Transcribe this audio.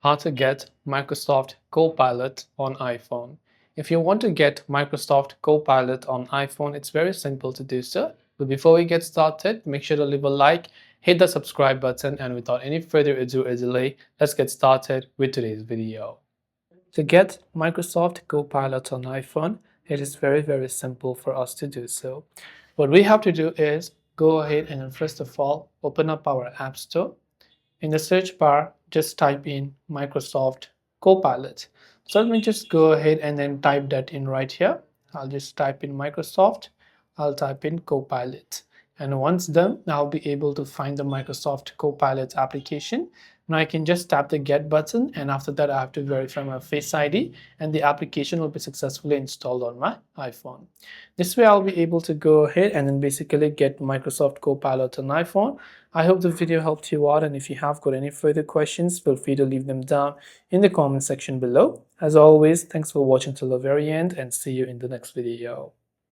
How to get Microsoft Copilot on iPhone. If you want to get Microsoft Copilot on iPhone, it's very simple to do so. But before we get started, make sure to leave a like, hit the subscribe button, and without any further ado or delay, let's get started with today's video. To get Microsoft Copilot on iPhone, it is very simple for us to do so. What we have to do is go ahead and first of all, open up our App Store. In the search bar, just type in Microsoft Copilot. So let me just go ahead and then type that in right here. I'll just type in Microsoft, I'll type in Copilot. And once done, I'll be able to find the Microsoft Copilot application. Now I can just tap the get button, and after that I have to verify my Face ID and the application will be successfully installed on my iPhone. This way I'll be able to go ahead and then basically get Microsoft Copilot on iPhone. I hope the video helped you out, and if you have got any further questions, feel free to leave them down in the comment section below. As always, thanks for watching till the very end and see you in the next video.